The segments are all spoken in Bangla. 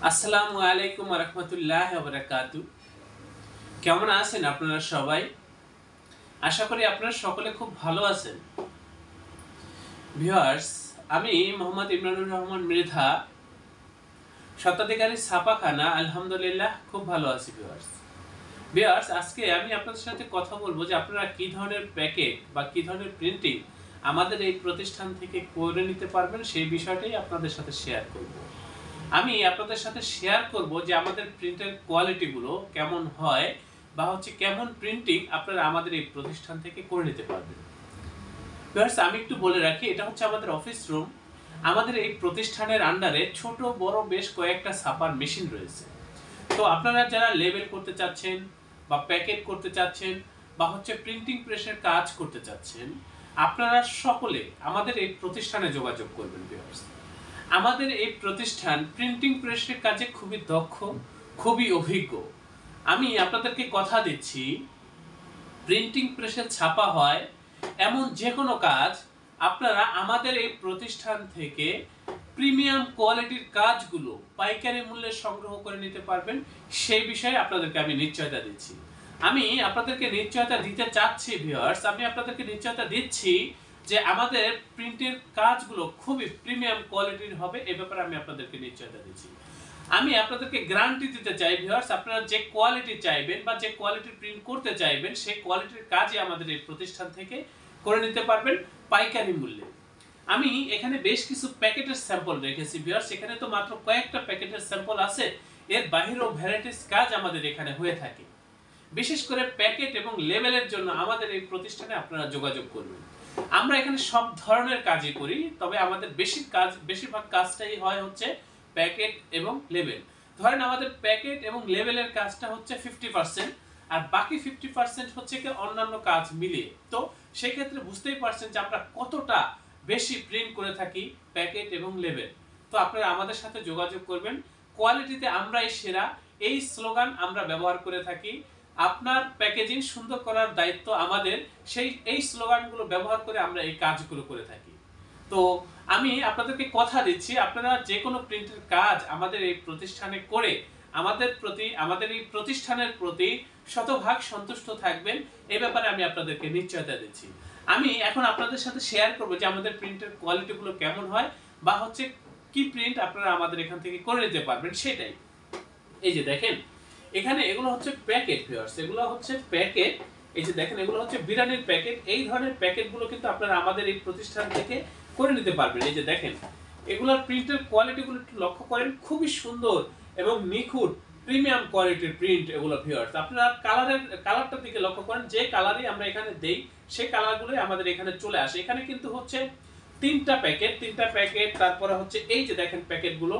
আসসালামু আলাইকুম ওয়া রাহমাতুল্লাহি ওয়া বারাকাতুহু। কেমন আছেন আপনারা সবাই? আশা করি আপনারা সকলে খুব ভালো আছেন। ভিউয়ার্স, আমি মোহাম্মদ ইমরানুর রহমান মৃধা, স্বত্বাধিকারী ছাপাখানা, আলহামদুলিল্লাহ খুব ভালো আছি। ভিউয়ার্স, আজকে আমি আপনাদের সাথে কথা বলবো যে আপনারা কি ধরনের প্যাকেট বা কি ধরনের প্রিন্টিং আমাদের এই প্রতিষ্ঠান থেকে করে নিতে পারবেন সেই বিষয়টাই আপনাদের সাথে শেয়ার করব। আমি আপনাদের সাথে শেয়ার করব যে আমাদের প্রিন্টের কোয়ালিটিগুলো কেমন হয় বা কেমন প্রিন্টিং আপনারা আমাদের এই প্রতিষ্ঠান থেকে করে নিতে পারবেন। ভিউয়ার্স, আমি একটু বলে রাখি, এটা হচ্ছে আমাদের অফিস রুম। আমাদের এই প্রতিষ্ঠানের আন্ডারে ছোট বড় বেশ কয়েকটা ছাপার মেশিন রয়েছে। তো আপনারা যারা লেবেল করতে চাচ্ছেন বা প্যাকেট করতে চাচ্ছেন বা প্রিন্টিং প্রেসের কাজ করতে চাচ্ছেন, আপনারা সকলে আমাদের এই প্রতিষ্ঠানে যোগাযোগ করবেন। ভিউয়ার্স, আমাদের এই প্রতিষ্ঠান প্রিন্টিং প্রেসের কাজে খুবই দক্ষ, খুবই অভিজ্ঞ। আমি আপনাদেরকে কথা দিচ্ছি, প্রিন্টিং প্রেসে ছাপা হয় এমন যে কোনো কাজ আপনারা আমাদের এই প্রতিষ্ঠান থেকে প্রিমিয়াম কোয়ালিটির কাজগুলো পাইকারি মূল্যে সংগ্রহ করে নিতে পারবেন। সেই বিষয়ে আপনাদেরকে আমি নিশ্চয়তা দিচ্ছি। আমি আপনাদেরকে নিশ্চয়তা দিতে চাচ্ছি ভিউয়ার্স, আমি আপনাদেরকে নিশ্চয়তা দিচ্ছি যে আমাদের প্রিন্টের কাজগুলো খুবই প্রিমিয়াম কোয়ালিটির হবে। এই ব্যাপারে আমি আপনাদেরকে নিশ্চয়তা দিচ্ছি। আমি আপনাদেরকে গ্যারান্টি দিতে চাই ভিউয়ার্স, আপনারা যে কোয়ালিটি চাইবেন বা যে কোয়ালিটির প্রিন্ট করতে চাইবেন সেই কোয়ালিটির কাজই আমাদের এই প্রতিষ্ঠান থেকে করে নিতে পারবেন পাইকারি মূল্যে। আমি এখানে বেশ কিছু প্যাকেটের স্যাম্পল রেখেছি ভিউয়ার্স, এখানে তো মাত্র কয়েকটা প্যাকেটের স্যাম্পল আছে, এর বাহিরেও ভ্যারাইটিস কাজ আমাদের এখানে হয়ে থাকে। বিশেষ করে প্যাকেট এবং লেবেলের জন্য আমাদের এই প্রতিষ্ঠানে আপনারা যোগাযোগ করবেন। আমরা এখানে সব ধরনের কাজই করি, তবে আমাদের বেশিরভাগ কাজটাই হয় প্যাকেট এবং লেবেল। ধরেন আমাদের প্যাকেট এবং লেবেলের কাজটা 50%, আর বাকি 50% কি অন্যান্য কাজ মিলিয়ে। তো সেই ক্ষেত্রে বুঝতেই পারছেন যে আমরা কতটা বেশি প্রিন্ট করে থাকি প্যাকেট এবং লেবেল। তো আপনারা আমাদের সাথে যোগাযোগ করবেন। কোয়ালিটিতে আমরাই সেরা, এই স্লোগান আমরা ব্যবহার করে থাকি। আপনার প্যাকেজিং সুন্দর করার দায়িত্ব আমাদের, এই স্লোগানগুলো ব্যবহার করে আমরা এই কাজগুলো করে থাকি। তো আমি আপনাদেরকে কথা দিচ্ছি, আপনারা যে কোনো প্রিন্টের কাজ আমাদের এই প্রতিষ্ঠানে করে আমাদের এই প্রতিষ্ঠানের প্রতি শতভাগ সন্তুষ্ট থাকবেন, এই ব্যাপারে আমি আপনাদেরকে নিশ্চয়তা দিচ্ছি। আমি এখন আপনাদের সাথে শেয়ার করব যে আমাদের প্রিন্টের কোয়ালিটিগুলো কেমন হয় বা কি প্রিন্ট আপনারা আমাদের এখান থেকে করে নিতে পারবেন সেটাই। এই যে দেখেন, এখানে এগুলো প্যাকেট ভিউয়ার্স, এগুলো প্যাকেট। এই যে দেখেন, এগুলো বিরিয়ানির প্যাকেট। এই ধরনের প্যাকেটগুলো কিন্তু আপনারা আমাদের এই প্রতিষ্ঠান থেকে করে নিতে পারবেন। এই যে দেখেন, এগুলোর প্রিন্টের কোয়ালিটিগুলো একটু লক্ষ্য করেন, খুবই সুন্দর এবং নিখুঁত প্রিমিয়াম কোয়ালিটির প্রিন্ট এগুলো ভিউয়ার্স। আপনারা কালারটার দিকে লক্ষ্য করেন, যে কালারই আমরা এখানে দেই সেই কালারগুলোই আমাদের এখানে চলে আসে। এখানে কিন্তু তিনটা প্যাকেট, তারপরে এই যে দেখেন প্যাকেটগুলো,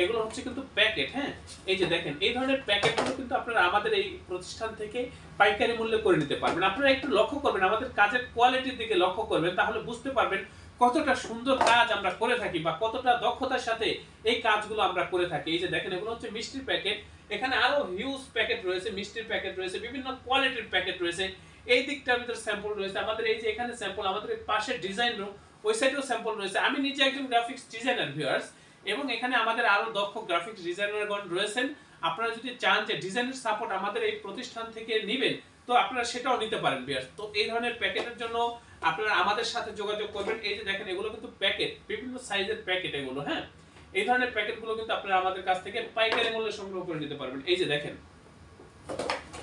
এগুলো কিন্তু প্যাকেট। হ্যাঁ, এই যে দেখেন, এই ধরনের প্যাকেটগুলো কিন্তু আপনারা আমাদের এই প্রতিষ্ঠান থেকে পাইকারি মূল্যে করে নিতে পারবেন। আপনারা একটু লক্ষ্য করবেন, আমাদের কাজের কোয়ালিটির দিকে লক্ষ্য করবেন, তাহলে বুঝতে পারবেন কতটা সুন্দর কাজ আমরা করে থাকি বা কতটা দক্ষতার সাথে এই কাজগুলো আমরা করে থাকি। এই যে দেখেন, এগুলো মিষ্টির প্যাকেট। এখানে আরো হিউজ প্যাকেট রয়েছে, মিষ্টির প্যাকেট রয়েছে, বিভিন্ন কোয়ালিটির প্যাকেট রয়েছে। এই দিকটার ভিতরে স্যাম্পল রয়েছে আমাদের, এই যে এখানে স্যাম্পল, আমাদের পাশে ডিজাইন রুম, ওই সাইডেও স্যাম্পল রয়েছে। আমি নিজে একজন গ্রাফিক্স ডিজাইনার ভিউয়ার্স, এবং এখানে আমাদের আরো দক্ষ গ্রাফিক্স ডিজাইনারগণ রয়েছেন। আপনারা যদি চান যে ডিজাইনের সাপোর্ট আমাদের এই প্রতিষ্ঠান থেকে নেবেন, তো আপনারা সেটাও নিতে পারেন ভিউয়ার্স। তো এই ধরনের প্যাকেটের জন্য আপনারা আমাদের সাথে যোগাযোগ করবেন। এই যে দেখেন, এগুলো কিন্তু প্যাকেট, বিভিন্ন সাইজের প্যাকেট এগুলো। হ্যাঁ, এই ধরনের প্যাকেটগুলো কিন্তু আপনারা আমাদের কাছ থেকে পাইকারি মূল্যে সংগ্রহ করে নিতে পারবেন। এই যে দেখেন,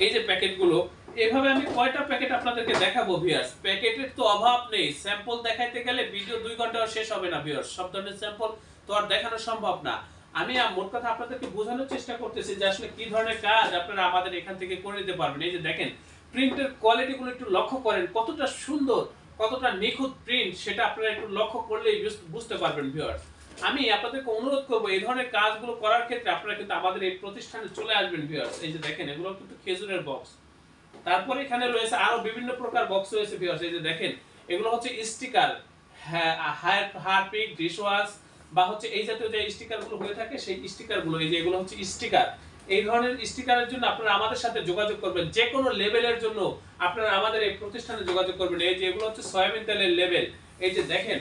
এই যে প্যাকেটগুলো, এভাবে আমি কয়টা প্যাকেট আপনাদেরকে দেখাবো ভিউয়ার্স। প্যাকেটের তো অভাব নেই, স্যাম্পল দেখাইতে গেলে ভিডিও 2 ঘন্টাও শেষ হবে না ভিউয়ার্স। সব ধরনের স্যাম্পল তো আর দেখানো সম্ভব না। আমি মোট কথা আপনাদেরকে বোঝানোর চেষ্টা করতেছি যে আসলে কি ধরনের কাজ আপনারা আমাদের এখান থেকে করে নিতে পারবেন। এই যে দেখেন, প্রিন্টের কোয়ালিটিগুলো একটু লক্ষ্য করেন, কতটা সুন্দর, কতটা নিখুঁত প্রিন্ট, সেটা আপনারা একটু লক্ষ্য করলেই বুঝতে পারবেন ভিউয়ার্স। আমি আপনাদেরকে অনুরোধ করব, এই ধরনের কাজগুলো করার ক্ষেত্রে আপনারা কিন্তু আমাদের এই প্রতিষ্ঠানে চলে আসবেন ভিউয়ার্স। এই যে দেখেন, এগুলো কিন্তু খেজুরের বক্স। তারপরে এখানে রয়েছে আরো বিভিন্ন প্রকার বক্স রয়েছে ভিউয়ার্স। এই যে দেখেন, এগুলো স্টিকার, হারপিক, ডিশওয়াশ বা এই জাতীয় যে স্টিকারগুলো হয়ে থাকে সেই স্টিকারগুলো। এই যে এগুলো স্টিকার। এই ধরনের স্টিকারের জন্য আপনারা আমাদের সাথে যোগাযোগ করবেন। যে কোনো লেবেলের জন্য আপনারা আমাদের এই প্রতিষ্ঠানে যোগাযোগ করবেন। এই যে এগুলো সয়াবিন তেলের লেবেল। এই যে দেখেন,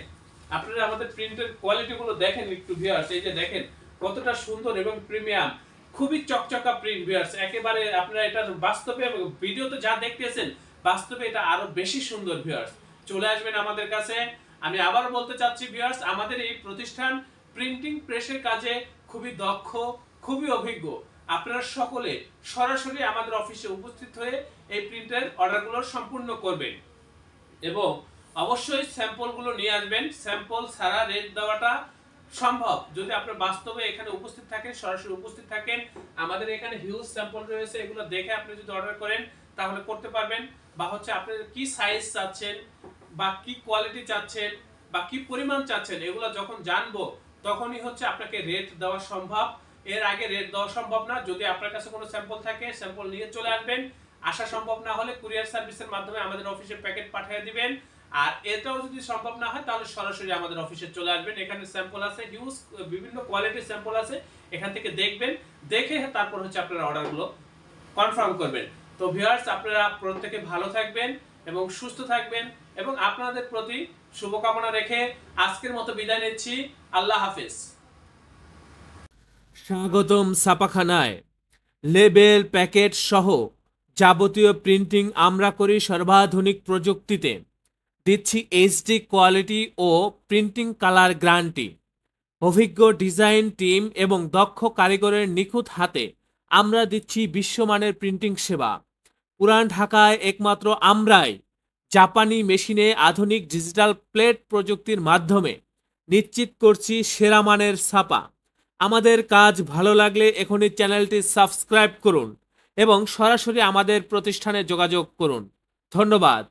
আপনারা আমাদের প্রিন্টের কোয়ালিটিগুলো দেখেন একটু ভিউয়ার্স। এই যে দেখেন, কতটা সুন্দর এবং প্রিমিয়াম, খুবই চকচকা প্রিন্ট ভিউয়ার্স। একেবারে আপনারা এটা বাস্তবে এবং ভিডিওতে যা দেখতেছেন বাস্তবে এটা আরো বেশি সুন্দর ভিউয়ার্স। চলে আসবেন আমাদের কাছে। আমি আবার বলতে চাচ্ছি ভিউয়ার্স, আমাদের এই প্রতিষ্ঠান প্রিন্টিং প্রেসের কাজে খুবই দক্ষ, খুবই অভিজ্ঞ। আপনারা সকলে সরাসরি আমাদের অফিসে উপস্থিত হয়ে এই প্রিন্টের অর্ডারগুলো সম্পূর্ণ করবেন এবং অবশ্যই স্যাম্পলগুলো নিয়ে আসবেন। স্যাম্পল ছাড়া রেট দেওয়াটা সম্ভব যদি আপনার বাস্তবে এখানে উপস্থিত থাকেন, সরাসরি উপস্থিত থাকেন। আমাদের এখানে হিউজ স্যাম্পল রয়েছে, এগুলো দেখে আপনি যদি অর্ডার করেন তাহলে করতে পারবেন। বা হচ্ছে আপনি কি সাইজ চাচ্ছেন বা কি কোয়ালিটি চাচ্ছেন বা কি পরিমাণ চাচ্ছেন, এগুলো যখন জানবো তখনই হচ্ছে আপনাকে রেট দেওয়া সম্ভব। এর আগে রেট দেওয়া সম্ভব না। যদি আপনার কাছে কোনো স্যাম্পল থাকে স্যাম্পল নিয়ে চলে আসবেন। আসা সম্ভব না হলে কুরিয়ার সার্ভিসের মাধ্যমে আমাদের অফিসে প্যাকেট পাঠিয়ে দিবেন। আর এটাও যদি সম্ভব না হয় তাহলে সরাসরি আমাদের অফিসে চলে আসবেন। এখানে স্যাম্পল আছে, হিউজ বিভিন্ন কোয়ালিটির স্যাম্পল আছে, এখান থেকে দেখবেন, দেখে তারপর হচ্ছে আপনারা অর্ডারগুলো কনফার্ম করবেন। তো ভিউয়ার্স, আপনারা প্রত্যেকে ভালো থাকবেন এবং সুস্থ থাকবেন এবং আপনাদের প্রতি শুভকামনা রেখে আজকের মতো বিদায় নিচ্ছি। আল্লাহ হাফেজ। স্বাগতম ছাপাখানায়। লেবেল, প্যাকেট সহ যাবতীয় প্রিন্টিং আমরা করি সর্বাধুনিক প্রযুক্তিতে। দিচ্ছি এইচডি কোয়ালিটি ও প্রিন্টিং কালার গ্যারান্টি। অভিজ্ঞ ডিজাইন টিম এবং দক্ষ কারিগরের নিখুঁত হাতে আমরা দিচ্ছি বিশ্বমানের প্রিন্টিং সেবা। পুরান ঢাকায় একমাত্র আমরাই জাপানি মেশিনে আধুনিক ডিজিটাল প্লেট প্রযুক্তির মাধ্যমে নিশ্চিত করছি সেরা মানের ছাপা। আমাদের কাজ ভালো লাগলে এখনই চ্যানেলটি সাবস্ক্রাইব করুন এবং সরাসরি আমাদের প্রতিষ্ঠানে যোগাযোগ করুন। ধন্যবাদ।